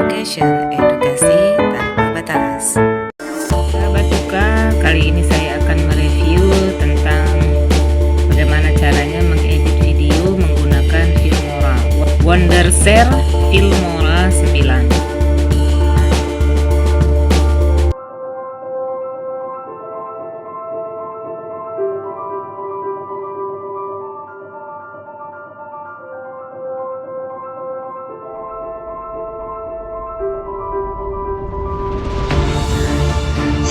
Education, edukasi tanpa batas. Sahabat Yuka, kali ini saya akan mereview tentang bagaimana caranya mengedit video menggunakan Filmora Wondershare Filmora 9.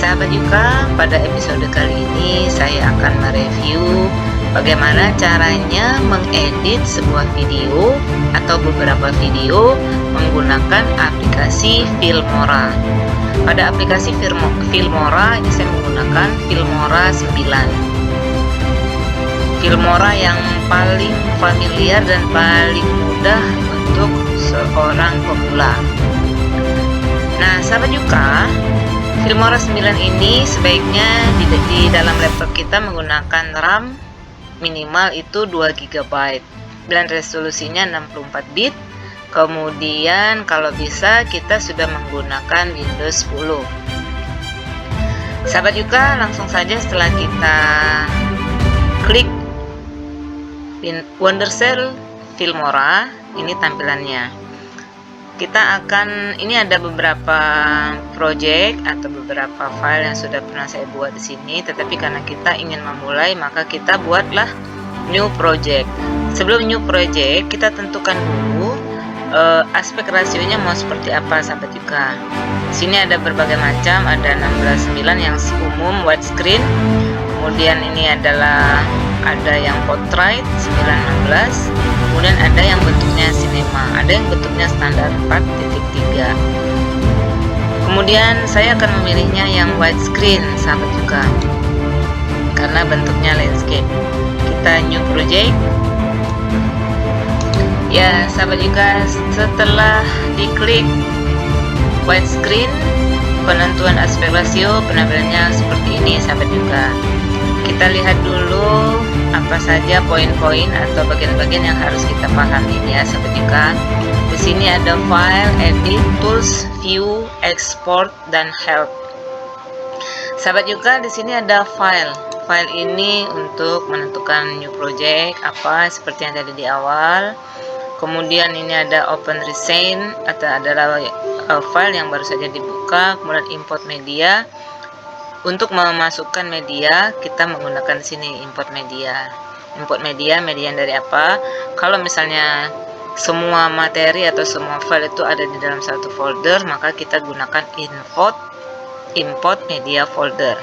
Sahabat Yuka, pada episode kali ini saya akan mereview bagaimana caranya mengedit sebuah video atau beberapa video menggunakan aplikasi Filmora. Pada aplikasi Filmora ini saya menggunakan Filmora 9. Filmora yang paling familiar dan paling mudah untuk seorang pemula. Nah, sahabat Yuka, Filmora 9 ini sebaiknya di dalam laptop kita menggunakan RAM minimal itu 2 GB dan resolusinya 64 bit. Kemudian kalau bisa kita sudah menggunakan Windows 10. Sahabat Yuka, langsung saja setelah kita klik Wondershare Filmora, ini tampilannya. Ini ada beberapa project atau beberapa file yang sudah pernah saya buat di sini, tetapi karena kita ingin memulai maka kita buatlah new project. Sebelum new project kita tentukan dulu aspek rasionya mau seperti apa, sahabat Yuka. Di sini ada berbagai macam, ada 16:9 yang umum widescreen. Kemudian ini adalah ada yang portrait 9:16, kemudian ada yang bentuknya cinema, ada yang bentuknya standar 4.3. Kemudian saya akan memilihnya yang widescreen, sahabat Yuka, karena bentuknya landscape. Kita new project. Ya, sahabat Yuka, setelah diklik widescreen, penentuan aspek rasio penampilannya seperti ini, sahabat Yuka. Kita lihat dulu apa saja poin-poin atau bagian-bagian yang harus kita pahami ya, sahabat Yuka. Di sini ada file, edit, tools, view, export, dan help. Sahabat Yuka, di sini ada file. File ini untuk menentukan new project apa seperti yang tadi di awal. Kemudian ini ada open recent atau adalah file yang baru saja dibuka. Kemudian import media. Untuk memasukkan media kita menggunakan di sini import media. Import media yang dari apa? Kalau misalnya semua materi atau semua file itu ada di dalam satu folder, maka kita gunakan import media folder.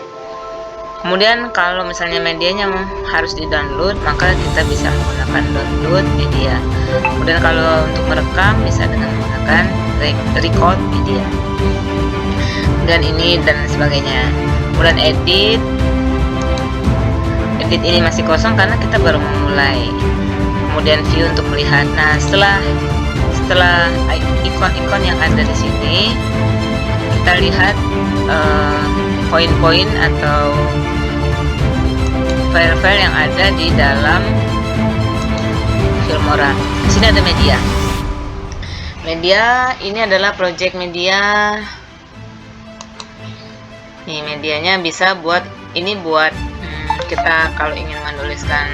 Kemudian kalau misalnya medianya harus di-download, maka kita bisa menggunakan download media. Kemudian kalau untuk merekam bisa dengan menggunakan record media. Dan ini dan sebagainya. Kemudian edit ini masih kosong karena kita baru memulai. Kemudian view untuk melihat. Nah, setelah ikon-ikon yang ada di sini, kita lihat poin-poin atau file-file yang ada di dalam Filmora. Di sini ada media. Media ini adalah project media. Nih, medianya bisa buat kita kalau ingin menuliskan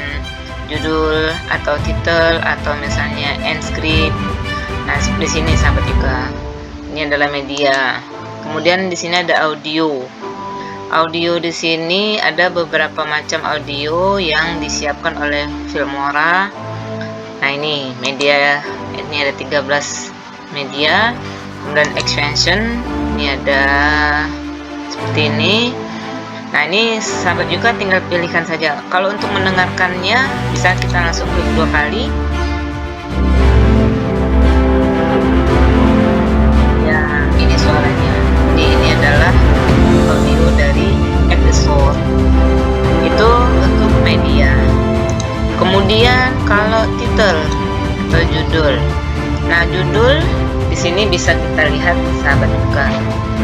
judul atau title atau misalnya end script. Nah, di sini sahabat juga. Ini adalah media. Kemudian di sini ada audio. Audio di sini ada beberapa macam audio yang disiapkan oleh Filmora. Nah, ini media, ini ada 13 media. Kemudian expansion, ini ada seperti ini. Nah, ini sahabat juga tinggal pilihkan saja. Kalau untuk mendengarkannya bisa kita langsung klik 2 kali. Ya, ini suaranya. Ini adalah audio dari episode. Itu untuk media. Kemudian kalau title atau judul. Nah, judul di sini bisa kita lihat, sahabat juga,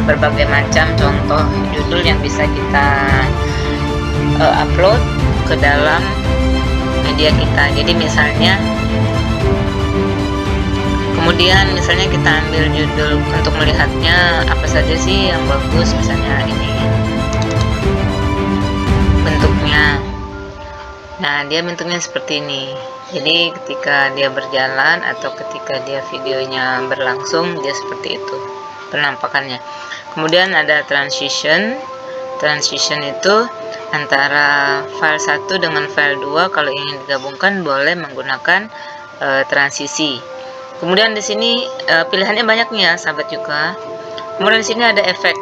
berbagai macam contoh judul yang bisa kita upload ke dalam media kita. Jadi misalnya Kemudian misalnya kita ambil judul untuk melihatnya apa saja sih yang bagus, misalnya ini bentuknya. Nah, dia bentuknya seperti ini. Jadi ketika dia berjalan atau ketika dia videonya berlangsung, dia seperti itu penampakannya. Kemudian ada transition. Transition itu antara file 1 dengan file 2, kalau ingin digabungkan boleh menggunakan transisi. Kemudian di sini pilihannya banyak nih ya, sahabat juga. Kemudian di sini ada efek.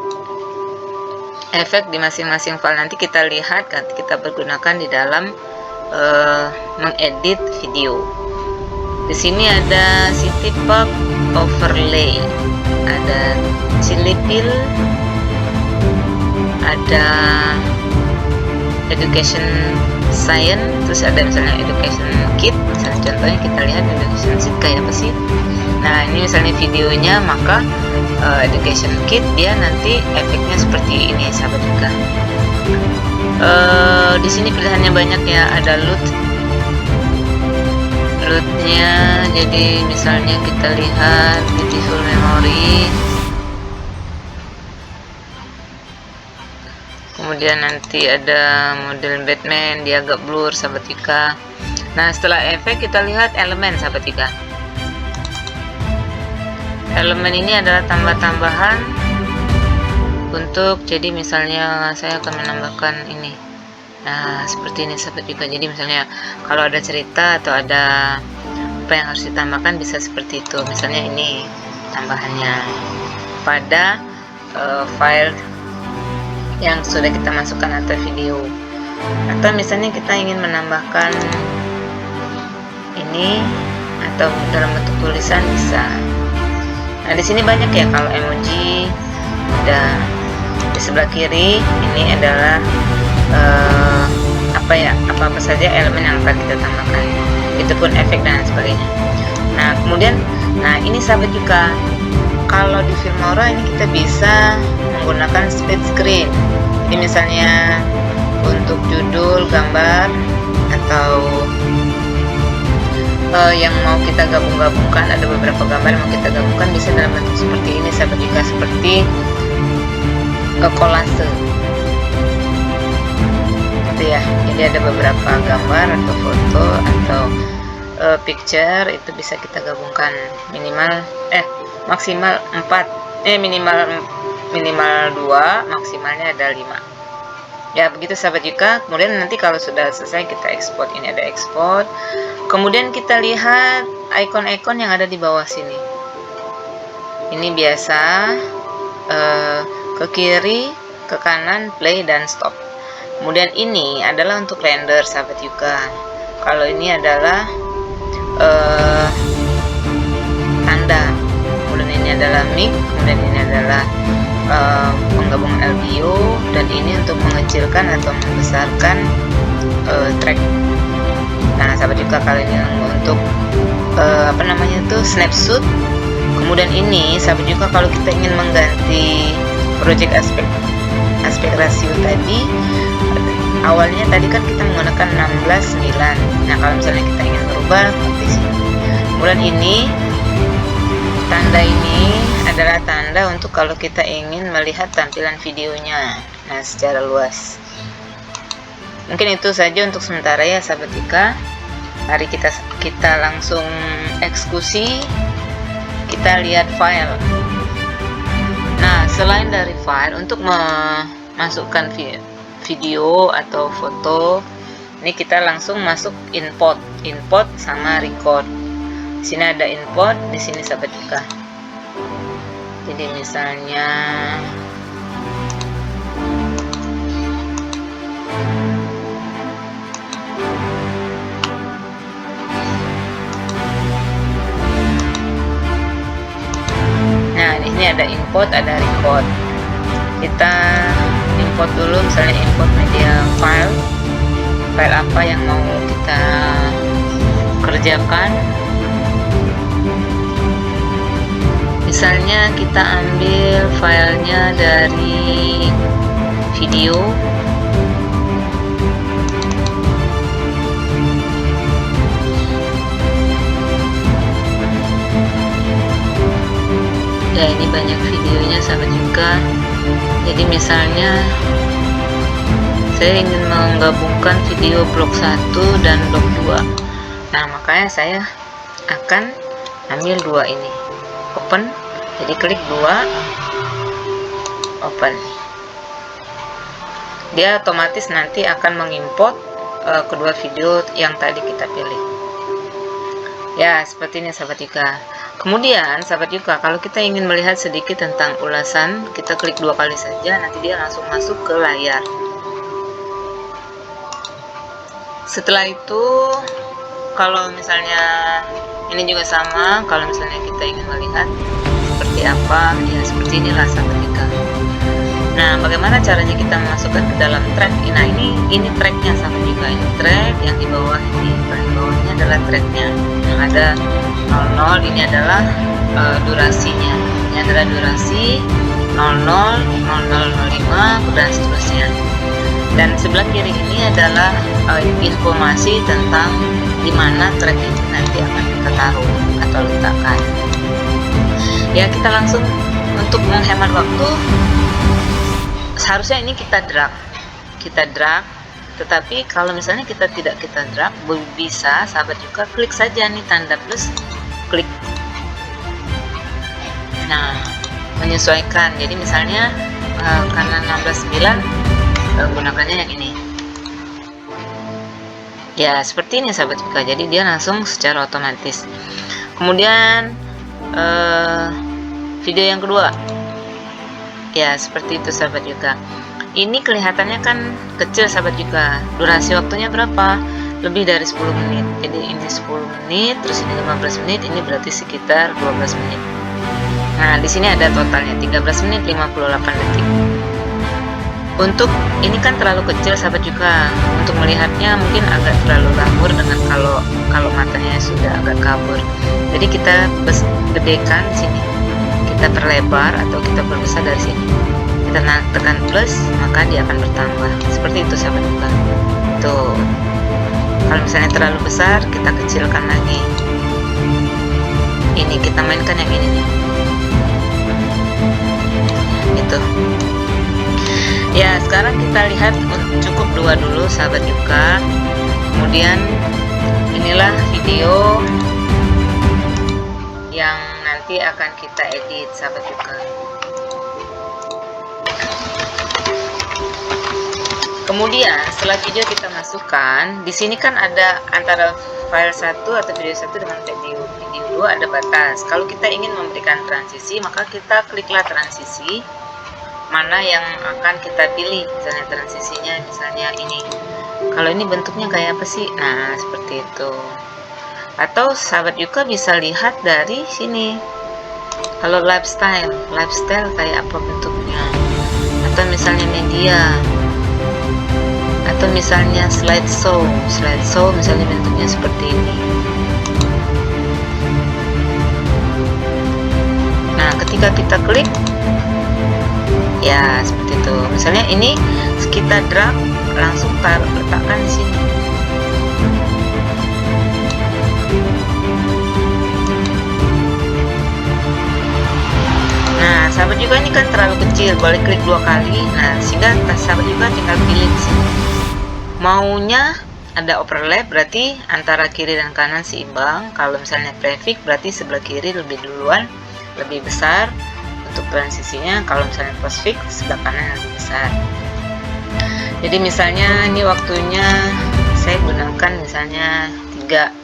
Efek di masing-masing file nanti kita lihat kita pergunakan di dalam mengedit video. Di sini ada City Park Overlay, ada Chili Pill, ada Education Science, terus ada misalnya Education Kit. Misalnya contohnya kita lihat Education Kit kayak apa sih. Nah, ini misalnya videonya, maka Education Kit dia nanti efeknya seperti ini, sahabat juga. Di sini pilihannya banyak ya, ada lootnya. Jadi misalnya kita lihat Beautiful Memory, kemudian nanti ada model Batman, dia agak blur, sahabat Ika. Nah, setelah efek kita lihat elemen, sahabat Ika. Elemen ini adalah tambah-tambahan untuk, jadi misalnya saya akan menambahkan ini. Nah, seperti ini, sahabat Ika. Jadi misalnya kalau ada cerita atau ada apa yang harus ditambahkan, bisa seperti itu. Misalnya ini tambahannya pada file yang sudah kita masukkan atau video. Atau misalnya kita ingin menambahkan ini atau dalam bentuk tulisan, bisa. Nah, di sini banyak ya, kalau emoji ada di sebelah kiri. Ini adalah apa saja elemen yang akan kita tambahkan, itu pun efek dan sebagainya. Nah, kemudian ini sahabat juga, kalau di Filmora ini kita bisa menggunakan split screen. Jadi misalnya untuk judul, gambar, atau yang mau kita gabungkan, ada beberapa gambar yang mau kita gabungkan, bisa dalam bentuk seperti ini, sahabat juga, seperti kolase gitu ya. Jadi ada beberapa gambar atau foto atau picture, itu bisa kita gabungkan maksimal 4, minimal 2, maksimalnya ada 5 ya, begitu sahabat juga. Kemudian nanti kalau sudah selesai kita ekspor. Ini ada ekspor. Kemudian kita lihat ikon-ikon yang ada di bawah sini. Ini biasa ke kiri, ke kanan, play dan stop. Kemudian ini adalah untuk render, sahabat juga. Kalau ini adalah tanda. Kemudian ini adalah mic. Kemudian ini adalah penggabungan audio, dan ini untuk mengecilkan atau membesarkan track. Nah, sahabat juga, kalau ini untuk snapshot. Kemudian ini sahabat juga, kalau kita ingin mengganti project aspek rasio tadi, awalnya tadi kan kita menggunakan 16:9. Nah, kalau misalnya kita ingin merubah seperti sini. Kemudian ini tanda ini adalah tanda untuk kalau kita ingin melihat tampilan videonya secara luas. Mungkin itu saja untuk sementara ya, sahabat Ika. Mari kita langsung eksekusi. Kita lihat file. Nah, selain dari file, untuk memasukkan video atau foto, ini kita langsung masuk import sama record. Di sini ada import, di sini sahabat Ika. Jadi misalnya di sini ada import, ada record. Kita import dulu, misalnya import media file apa yang mau kita kerjakan. Misalnya kita ambil filenya dari video. Ya, ini banyak videonya sahabat juga. Jadi misalnya saya ingin menggabungkan video blok 1 dan blok 2. Nah, makanya saya akan ambil 2 ini, open. Jadi klik 2, open. Dia otomatis nanti akan mengimport kedua video yang tadi kita pilih. Ya, seperti ini sahabat Yuka. Kemudian sahabat Yuka, kalau kita ingin melihat sedikit tentang ulasan, kita klik 2 kali saja, nanti dia langsung masuk ke layar. Setelah itu, kalau misalnya ini juga sama, kalau misalnya kita ingin melihat seperti apa, ya seperti inilah sahabat Yuka. Nah, bagaimana caranya kita memasukkan ke dalam track? Nah, ini tracknya sahabat Yuka. Ini track yang di bawah ini, paling bawahnya adalah tracknya yang ada 00. Ini adalah durasinya. Ini adalah durasi 00, 0005 dan seterusnya. Dan sebelah kiri ini adalah informasi tentang di mana track itu nanti akan kita taruh atau letakkan. Ya, kita langsung untuk menghemat waktu. Seharusnya ini kita drag, tetapi kalau misalnya kita tidak drag, bisa sahabat juga klik saja nih tanda plus, klik. Nah, menyesuaikan. Jadi misalnya karena 16:9, gunakannya yang ini. Ya, seperti ini sahabat juga. Jadi dia langsung secara otomatis. Kemudian video yang kedua. Ya, seperti itu sahabat juga. Ini kelihatannya kan kecil sahabat juga. Durasi waktunya berapa? Lebih dari 10 menit. Jadi ini 10 menit, terus ini 15 menit, ini berarti sekitar 12 menit. Nah, di sini ada totalnya 13 menit 58 detik. Untuk ini kan terlalu kecil sahabat juga. Untuk melihatnya mungkin agak terlalu kabur dengan kalau matanya sudah agak kabur. Jadi kita gedekan sini. Kita perlebar atau kita perbesar dari sini. Kita tekan plus, maka dia akan bertambah. Seperti itu sahabat juga. Tuh. Kalau misalnya terlalu besar, kita kecilkan lagi. Ini kita mainkan yang ini nih. Itu. Ya, sekarang kita lihat cukup 2 dulu sahabat juga. Kemudian inilah video yang nanti akan kita edit sahabat juga. Kemudian setelah video kita masukkan, di sini kan ada antara file 1 atau video 1 dengan video 2 ada batas. Kalau kita ingin memberikan transisi, maka kita kliklah transisi. Mana yang akan kita pilih, misalnya transisinya misalnya ini. Kalau ini bentuknya kayak apa sih? Nah, seperti itu. Atau sahabat juga bisa lihat dari sini. Kalau lifestyle kayak apa bentuknya. Atau misalnya media. Atau misalnya slideshow misalnya bentuknya seperti ini. Nah, ketika kita klik, ya seperti itu. Misalnya ini kita drag, langsung letakkan di sini. Nah, sahabat juga ini kan terlalu kecil, boleh klik 2 kali. Nah, sehingga sahabat juga tinggal pilih di sini. Maunya ada overlap, berarti antara kiri dan kanan seimbang. Kalau misalnya prefix, berarti sebelah kiri lebih duluan, lebih besar. Untuk transisinya, kalau misalnya postfix, sebelah kanan lebih besar. Jadi misalnya ini waktunya saya gunakan misalnya 3,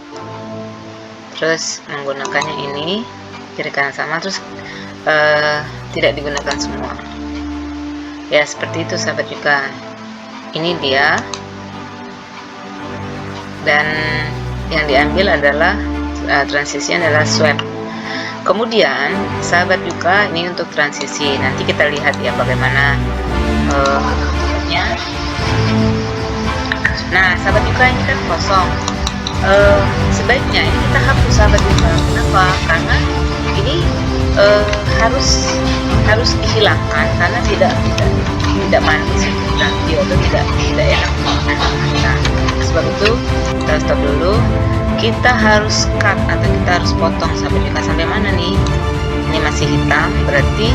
terus menggunakannya ini kiri kanan sama, terus tidak digunakan semua. Ya, seperti itu sahabat juga. Ini dia, dan yang diambil adalah transisinya adalah swipe. Kemudian sahabat juga ini untuk transisi, nanti kita lihat ya bagaimana bentuknya. Nah, sahabat juga ini kan kosong. Sebaiknya ini kita hapus sahabat juga. Kenapa? Karena ini harus dihilangkan karena tidak manis untuk nanti, atau tidak enak makan. Sebab itu kita stop dulu. Kita harus cut atau kita harus potong sahabat juga sampai mana nih? ini masih hitam, berarti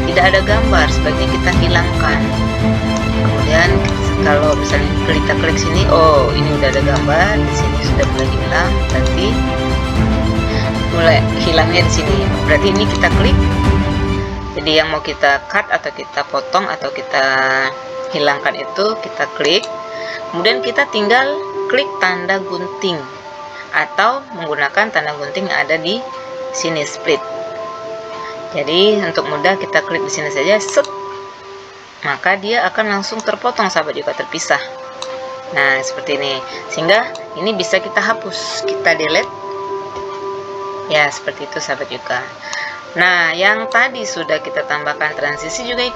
tidak ada gambar, sebaiknya kita hilangkan. Kemudian kalau misalnya kita klik sini, oh ini udah ada gambar, di sini sudah mulai hilang, berarti mulai hilangnya di sini. Berarti ini kita klik. Jadi yang mau kita cut atau kita potong atau kita hilangkan itu kita klik. Kemudian kita tinggal klik tanda gunting atau menggunakan tanda gunting yang ada di sini, split. Jadi untuk mudah kita klik di sini saja, set, maka dia akan langsung terpotong sahabat juga, terpisah. Nah seperti ini, sehingga ini bisa kita hapus, kita delete ya, seperti itu sahabat juga. Nah yang tadi sudah kita tambahkan transisi juga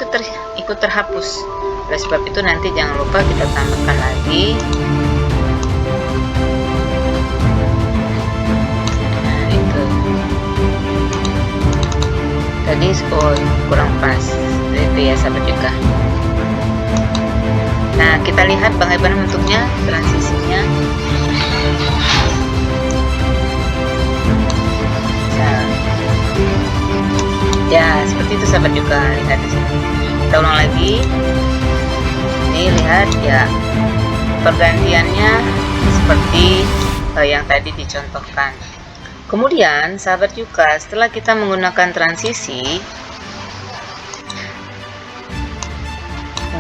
ikut terhapus. Oleh sebab itu nanti jangan lupa kita tambahkan lagi. Tadi kurang pas, itu ya sahabat juga. Nah kita lihat bagaimana bentuknya transisinya. Nah, ya seperti itu sahabat juga, lihat di sini. Kita ulang lagi. Ini lihat ya, pergantiannya seperti yang tadi dicontohkan. Kemudian sahabat juga, setelah kita menggunakan transisi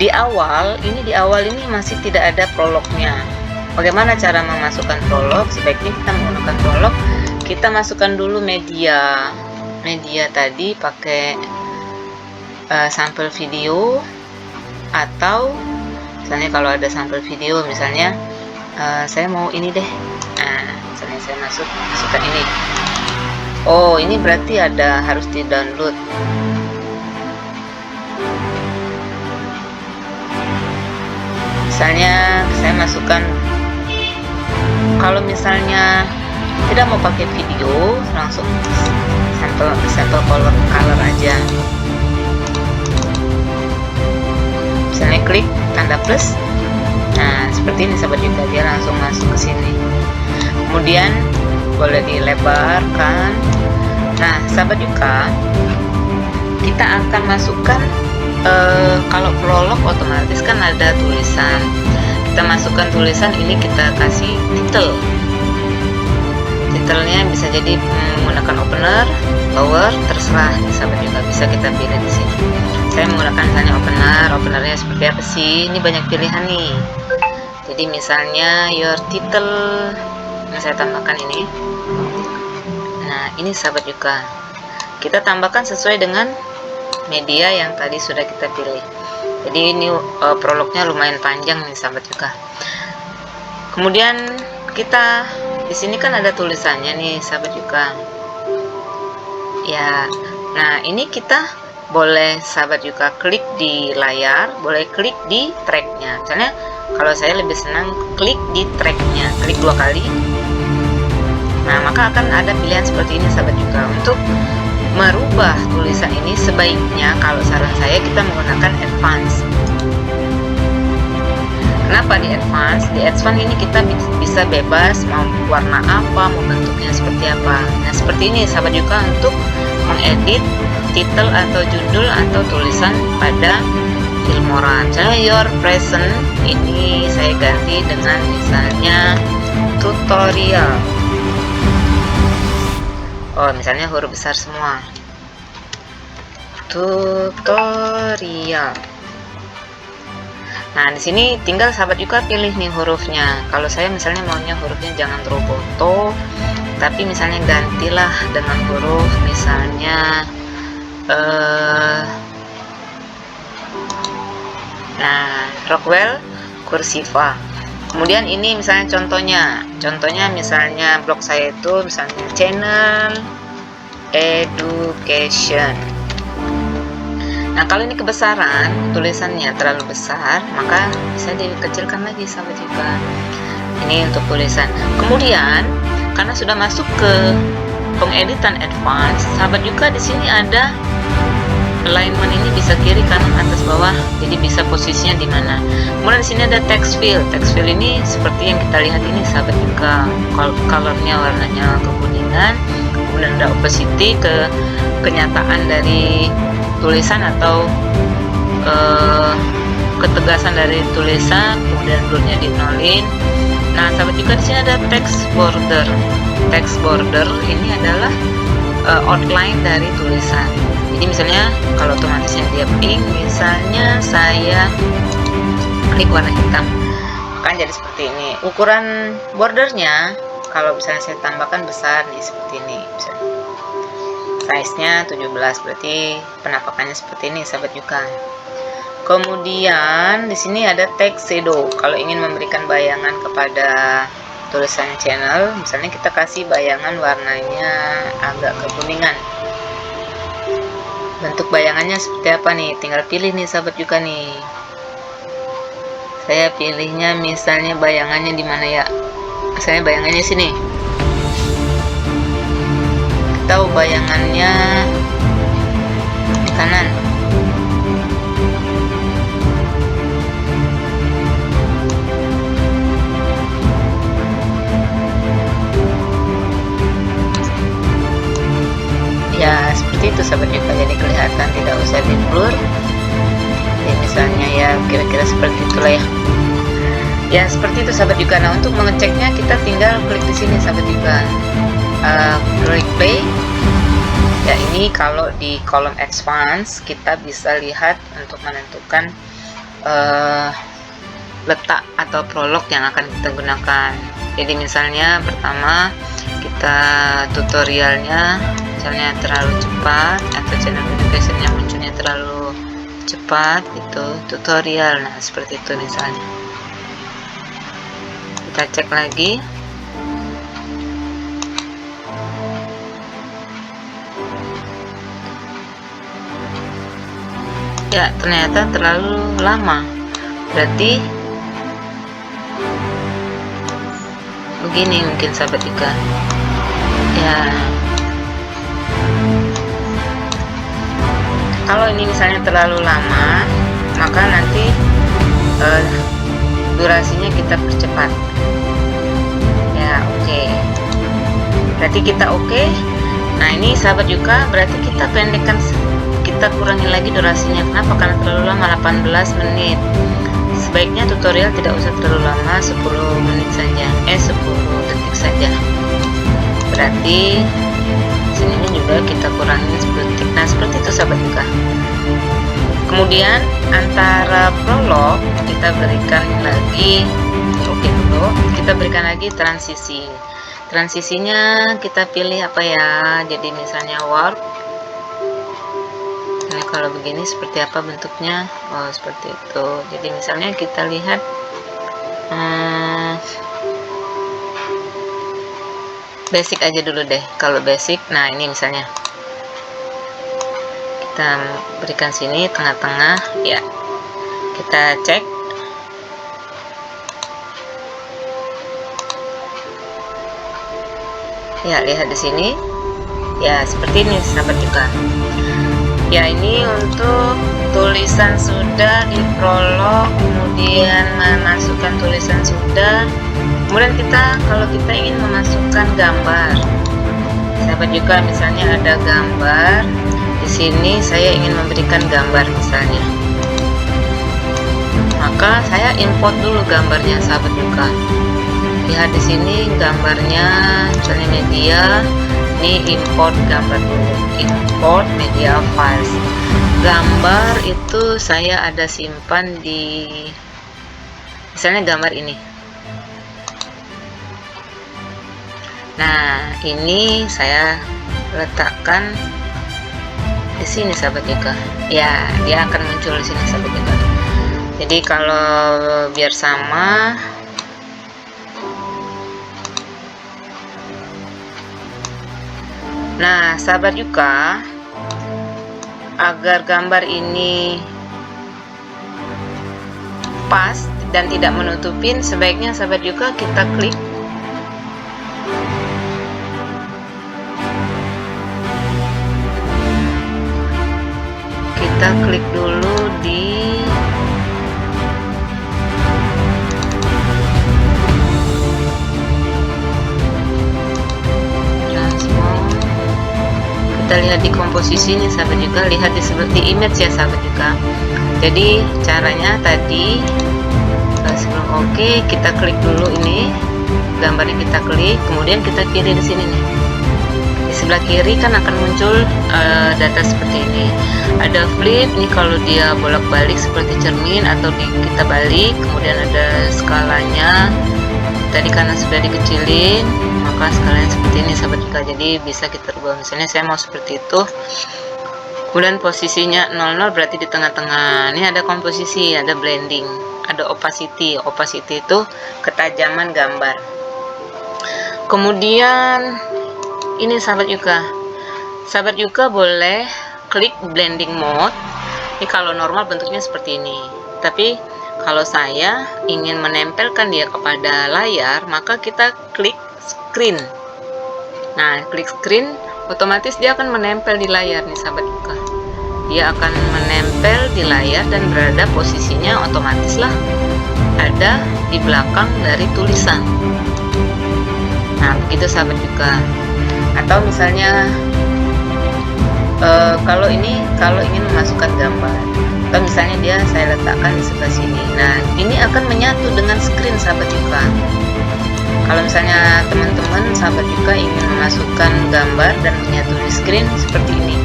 di awal ini masih tidak ada prolognya. Bagaimana cara memasukkan prolog? Sebaiknya kita menggunakan prolog, kita masukkan dulu media tadi pakai sampel video, atau misalnya kalau ada sampel video, misalnya saya mau ini deh. Nah, misalnya saya masukkan ini. Oh, ini berarti harus di-download. Misalnya saya masukkan, kalau misalnya tidak mau pakai video, langsung sampel color aja. Misalnya klik tanda plus. Nah, seperti ini sahabat juga, dia langsung masuk ke sini. Kemudian boleh dilebarkan. Nah, sahabat juga, kita akan masukkan kalau prolog otomatis kan ada tulisan. Kita masukkan tulisan ini, kita kasih title. Titelnya bisa jadi menggunakan opener, lower, terserah sahabat juga, bisa kita pilih di sini. Saya menggunakan misalnya openernya seperti apa sih? Ini banyak pilihan nih. Jadi misalnya your title, yang saya tambahkan ini. Nah ini sahabat juga, kita tambahkan sesuai dengan media yang tadi sudah kita pilih. Jadi ini prolognya lumayan panjang nih sahabat juga. Kemudian kita di sini kan ada tulisannya nih sahabat juga. Ya, nah ini kita boleh sahabat juga klik di layar, boleh klik di tracknya. Misalnya kalau saya lebih senang klik di tracknya, klik 2 kali. Nah maka akan ada pilihan seperti ini sahabat juga. Untuk merubah tulisan ini sebaiknya, kalau saran saya, kita menggunakan advance. Kenapa di advance? Di advance ini kita bisa bebas mau warna apa, mau bentuknya seperti apa. Nah seperti ini sahabat juga, untuk mengedit title atau judul atau tulisan pada Filmora. Misalnya your present, ini saya ganti dengan misalnya tutorial. Oh, misalnya huruf besar semua. Tutorial. Nah, di sini tinggal sahabat juga pilih nih hurufnya. Kalau saya misalnya maunya hurufnya jangan roboto, tapi misalnya gantilah dengan huruf misalnya nah, Rockwell kursiva. Kemudian ini misalnya contohnya misalnya blog saya itu misalnya channel education. Nah kalau ini kebesaran, tulisannya terlalu besar, maka bisa dikecilkan lagi sahabat juga. Ini untuk tulisan. Kemudian karena sudah masuk ke pengeditan advance, sahabat juga di sini ada alignment, ini bisa kiri, kanan, atas, bawah, jadi bisa posisinya di mana. Kemudian di sini ada text fill. Text fill ini seperti yang kita lihat ini sahabat juga, colornya warnanya kekuningan. Kemudian ada opacity, kenyataan dari tulisan atau ketegasan dari tulisan, kemudian blurnya di nolin. Nah, sahabat juga di sini ada text border. Text border ini adalah outline dari tulisan. Jadi misalnya kalau otomatisnya dia pink, misalnya saya klik warna hitam, akan jadi seperti ini. Ukuran bordernya kalau misalnya saya tambahkan besar nih seperti ini, misalnya size-nya 17, berarti penampakannya seperti ini, sahabat juga. Kemudian di sini ada text shadow. Kalau ingin memberikan bayangan kepada tulisan channel, misalnya kita kasih bayangan warnanya agak kekuningan. Bentuk bayangannya seperti apa nih? Tinggal pilih nih, sahabat juga nih. Saya pilihnya misalnya bayangannya di mana ya? Saya bayangannya sini. Tahu bayangannya di kanan. Ya seperti itu, sahabat juga, jadi kelihatan, tidak usah di blur. Jadi misalnya ya kira-kira seperti itulah ya. Ya seperti itu, sahabat juga. Nah, untuk mengeceknya kita tinggal klik di sini, sahabat juga. Klik play. Ya, ini kalau di kolom advance kita bisa lihat untuk menentukan letak atau prolog yang akan kita gunakan. Jadi misalnya pertama kita tutorialnya misalnya terlalu cepat, atau channel notification yang munculnya terlalu cepat, itu tutorial. Nah seperti itu misalnya. Kita cek lagi. Ya ternyata terlalu lama, berarti begini mungkin, sahabat juga ya. Kalau ini misalnya terlalu lama, maka nanti durasinya kita percepat ya. Oke, berarti kita oke. Nah ini, sahabat juga, berarti kita pendekkan, kita kurangi lagi durasinya. Kenapa? Karena terlalu lama, 18 menit. Sebaiknya tutorial tidak usah terlalu lama, 10 menit saja, 10 detik saja. Berarti sininya juga kita kurangi 10 detik. Nah seperti itu, sahabat juga. Kemudian antara prolog kita berikan lagi, oke dulu, kita berikan lagi transisi. Transisinya kita pilih apa ya? Jadi misalnya warp. Nah, kalau begini seperti apa bentuknya? Oh seperti itu. Jadi misalnya kita lihat basic aja dulu deh. Kalau basic, nah ini misalnya kita berikan sini tengah-tengah ya. Kita cek. Ya lihat di sini. Ya seperti ini, sahabat juga. Ya ini untuk tulisan sudah di prolog, kemudian memasukkan tulisan sudah. Kemudian kita, kalau kita ingin memasukkan gambar, sahabat juga, misalnya ada gambar di sini, saya ingin memberikan gambar misalnya, maka saya import dulu gambarnya, sahabat juga. Lihat di sini gambarnya, misalnya media. Ini import gambar dulu, import media files. Gambar itu saya ada simpan di, misalnya gambar ini. Nah ini saya letakkan di sini, sahabat juga. Ya dia akan muncul di sini, sahabat juga. Jadi kalau biar sama, nah sahabat juga, agar gambar ini pas dan tidak menutupin, sebaiknya sahabat juga kita klik dulu di transform, kita lihat di komposisi nih sahabat juga, lihat di image ya sahabat juga. Jadi caranya tadi sebelum oke, kita klik dulu ini gambarnya, kita klik, kemudian kita pilih di sini nih. Di sebelah kiri kan akan muncul data seperti ini. Ada flip, ini kalau dia bolak-balik seperti cermin atau kita balik, kemudian ada skalanya. Tadi karena sudah dikecilin, maka skalanya seperti ini sahabat juga. Jadi bisa kita rubah, misalnya saya mau seperti itu. Kemudian posisinya 00 berarti di tengah-tengah. Ini ada komposisi, ada blending, ada opacity. Opacity itu ketajaman gambar. Kemudian ini sahabat juga boleh klik blending mode. Ini kalau normal bentuknya seperti ini, tapi kalau saya ingin menempelkan dia kepada layar, maka kita klik screen. Nah, klik screen, otomatis dia akan menempel di layar nih sahabat juga. Dia akan menempel di layar dan berada posisinya otomatis lah ada di belakang dari tulisan. Nah, begitu sahabat juga. Atau misalnya kalau ingin memasukkan gambar, atau misalnya dia saya letakkan di sebelah sini. Nah, ini akan menyatu dengan screen sahabat juga. Kalau misalnya teman-teman sahabat juga ingin memasukkan gambar dan menyatu di screen seperti ini.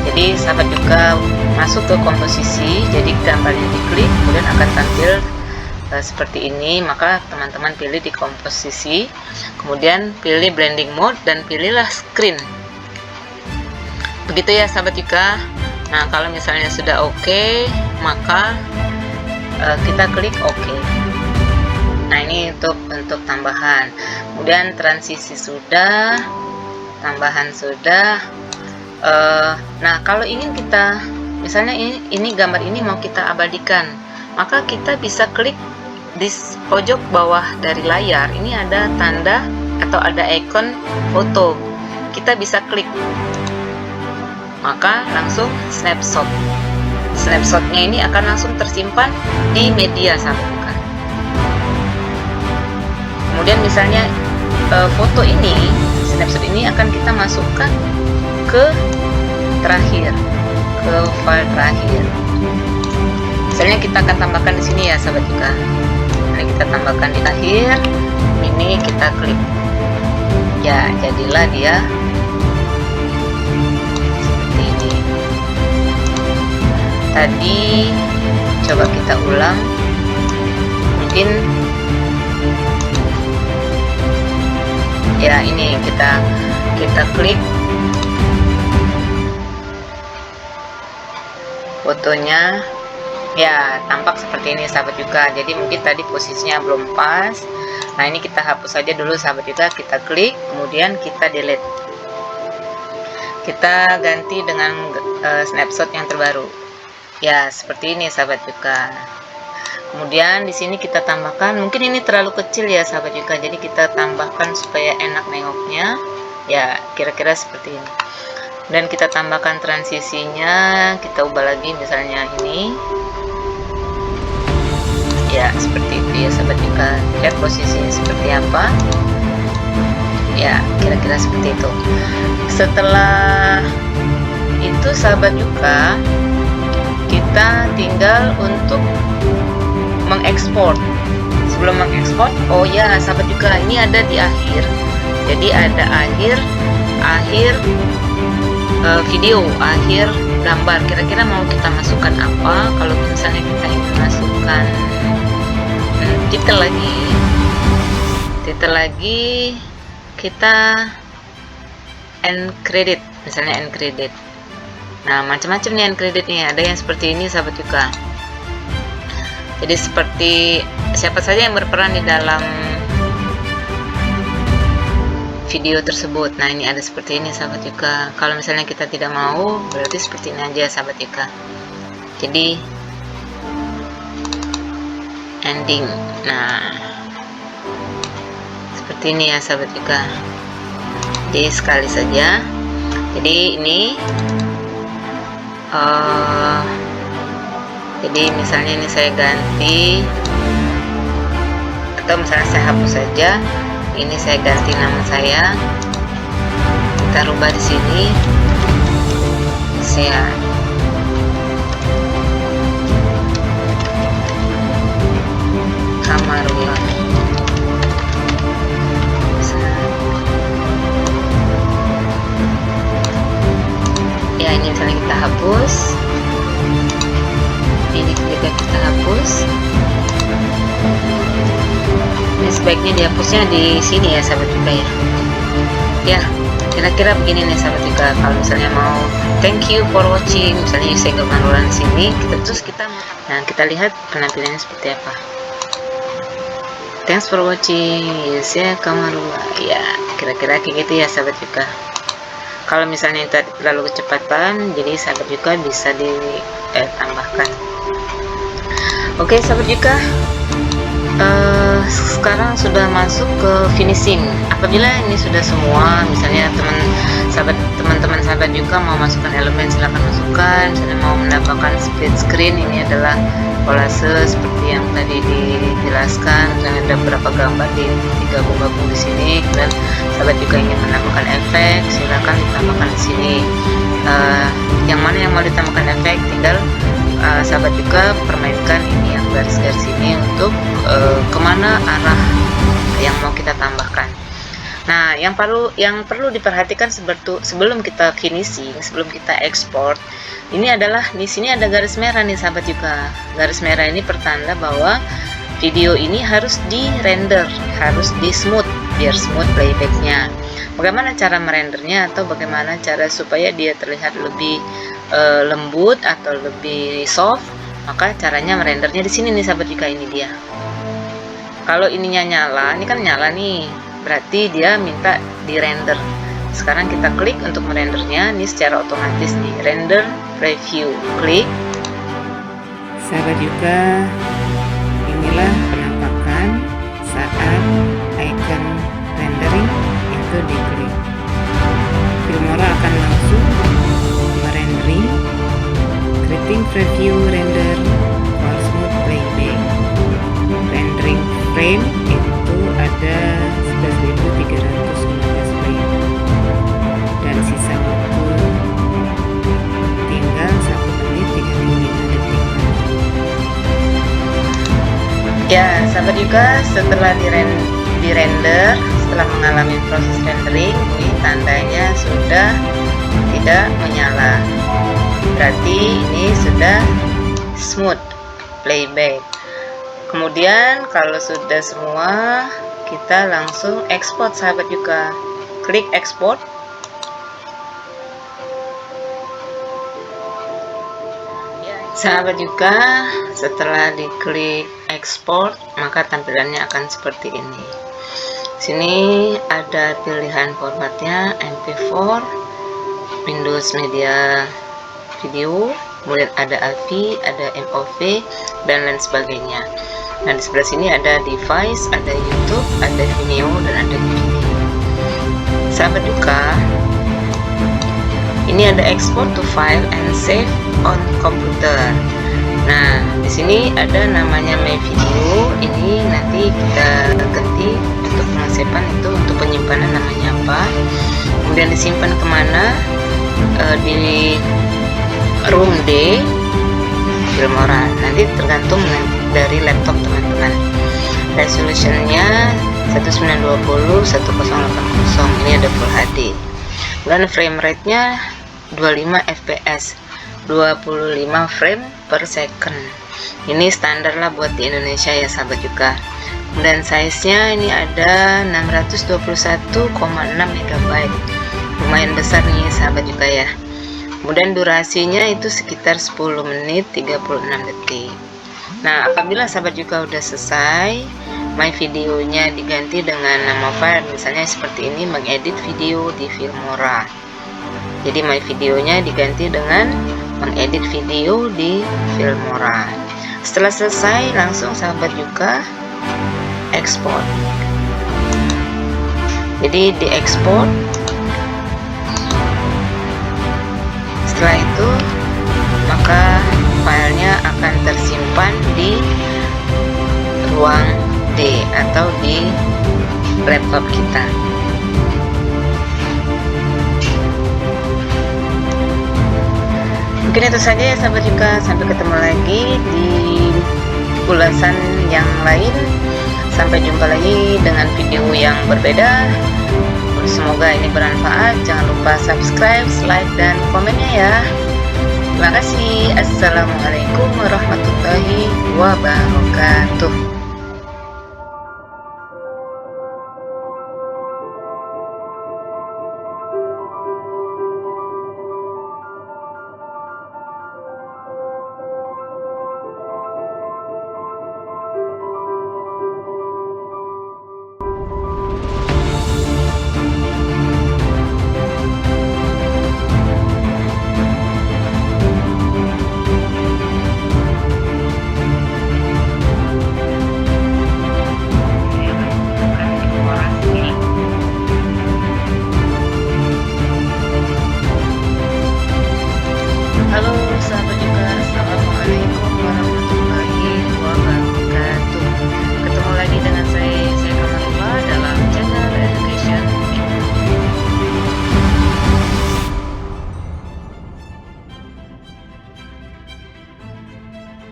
Jadi sahabat juga masuk ke komposisi, jadi gambarnya diklik, kemudian akan tampil seperti ini. Maka teman-teman pilih di komposisi, kemudian pilih blending mode dan pilihlah screen. Begitu ya sahabat juga. Nah, kalau misalnya sudah oke, maka kita klik oke. Nah, ini untuk bentuk tambahan. Kemudian transisi sudah, tambahan sudah. Nah, kalau ingin kita misalnya ini gambar ini mau kita abadikan, maka kita bisa klik di pojok bawah dari layar. Ini ada tanda atau ada icon foto, kita bisa klik, maka langsung snapshot. Snapshotnya ini akan langsung tersimpan di media sahabat. Kemudian misalnya foto ini, snapshot ini akan kita masukkan ke terakhir, ke file terakhir. Misalnya kita akan tambahkan di sini ya sahabat juga. Nah, kita tambahkan di akhir. Ini kita klik. Ya, jadilah dia seperti ini. Tadi coba kita ulang. Mungkin ya, ini kita klik fotonya, ya tampak seperti ini sahabat juga. Jadi mungkin tadi posisinya belum pas. Nah, ini kita hapus saja dulu sahabat juga. Kita klik, kemudian kita delete. Kita ganti dengan snapshot yang terbaru. Ya, seperti ini sahabat juga. Kemudian di sini kita tambahkan, mungkin ini terlalu kecil ya sahabat juga. Jadi kita tambahkan supaya enak nengoknya. Ya, kira-kira seperti ini. Dan kita tambahkan transisinya, kita ubah lagi misalnya ini. Ya, seperti itu ya sahabat juga. Lihat posisinya seperti apa. Ya, kira-kira seperti itu. Setelah itu sahabat juga, kita tinggal untuk mengekspor. Sebelum mengekspor, oh ya sahabat juga, ini ada di akhir. Jadi ada akhir video, akhir gambar. Kira-kira mau kita masukkan apa? Kalau misalnya kita ingin masukkan titel lagi, kita end credit, misalnya end credit. Nah, macam-macam nih end credit nih. Ada yang seperti ini sahabat juga. Jadi seperti siapa saja yang berperan di dalam video tersebut. Nah, ini ada seperti ini sahabat juga. Kalau misalnya kita tidak mau, berarti seperti ini aja sahabat juga. Jadi ending. Nah, seperti ini ya sahabat juga. Jadi sekali saja. Jadi ini jadi misalnya ini saya ganti, atau misalnya saya hapus saja. Ini saya ganti nama saya, kita rubah di sini. sehat. Kamarullah. Ya, ini misalnya kita hapus, ini ketika kita hapus, ini sebaiknya dihapusnya di sini ya sahabat juga ya. Ya, kira-kira begini nih sahabat juga. Kalau misalnya mau thank you for watching, misalnya saya ke Kamarullah sini, nah kita lihat penampilannya seperti apa. Thanks for watching, saya Kamarullah. Ya, kira-kira kayak gitu ya sahabat juga. Kalau misalnya terlalu kecepatan, jadi sahabat juga bisa ditambahkan. Oke sahabat juga, sekarang sudah masuk ke finishing. Apabila ini sudah semua, misalnya teman-teman sahabat juga mau masukkan elemen, silahkan masukkan. Misalnya mau menambahkan split screen, ini adalah kolase seperti yang tadi dijelaskan. Misalnya ada beberapa gambar digabung-gabung di sini. Dan sahabat juga ingin menambahkan efek, silahkan ditambahkan di sini. Yang mana yang mau ditambahkan efek, tinggal sahabat juga permainkan ini yang garis-garis ini untuk kemana arah yang mau kita tambahkan. Nah, yang perlu diperhatikan sebelum kita finishing, sebelum kita ekspor, ini adalah di sini ada garis merah nih sahabat juga. Garis merah ini pertanda bahwa video ini harus di render, harus di smooth, biar smooth playbacknya. Bagaimana cara merendernya atau bagaimana cara supaya dia terlihat lebih lembut atau lebih soft? Maka caranya merendernya di sini nih sahabat juga, ini dia. Kalau ininya nyala, ini kan nyala nih, berarti dia minta di render. Sekarang kita klik untuk merendernya, ini secara otomatis nih, render preview, klik. Sahabat juga, inilah penampakan saat icon rendering itu diklik. Filmora akan langsung merendering, creating preview render for smooth playback. Rendering frame itu ada 11.315 frame dan sisa waktu tinggal 1 menit 35 detik. Ya sahabat juga, setelah di render, setelah mengalami proses rendering, ini tandanya sudah tidak menyala, berarti ini sudah smooth playback. Kemudian kalau sudah semua, kita langsung export sahabat juga, klik export. Sahabat juga, setelah diklik export, maka tampilannya akan seperti ini. Sini ada pilihan formatnya MP4, Windows Media Video, kemudian ada AVI, ada MOV, dan lain sebagainya. Nah, di sebelah sini ada device, ada YouTube, ada Vimeo, dan ada DVD. Sahabat juga, ini ada export to file and save on computer. Nah, di sini ada namanya My Video. Ini nanti kita ganti untuk pengasepan itu, untuk penyimpanan namanya apa. Kemudian disimpan kemana? Di room D Filmora. Nanti tergantung dari laptop teman-teman. Resolutionnya 1920 1080. Ini ada Full HD. Dan frame rate-nya 25 fps, 25 frame per second. Ini standar lah buat di Indonesia ya sahabat juga. Dan size-nya ini ada 621,6 MB. Lumayan besar nih sahabat juga ya. Kemudian durasinya itu sekitar 10 menit 36 detik. Nah, apabila sahabat juga udah selesai, My Videonya diganti dengan nama file, misalnya seperti ini, mengedit video di Filmora. Jadi My Videonya diganti dengan mengedit video di Filmora. Setelah selesai, langsung sahabat juga ekspor. Jadi diekspor. Setelah itu, maka filenya akan tersimpan di ruang D atau di laptop kita. Mungkin itu saja ya sahabat Yuka, sampai ketemu lagi di ulasan yang lain. Sampai jumpa lagi dengan video yang berbeda. Semoga ini bermanfaat. Jangan lupa subscribe, like, dan komennya ya. Terima kasih. Assalamualaikum warahmatullahi wabarakatuh.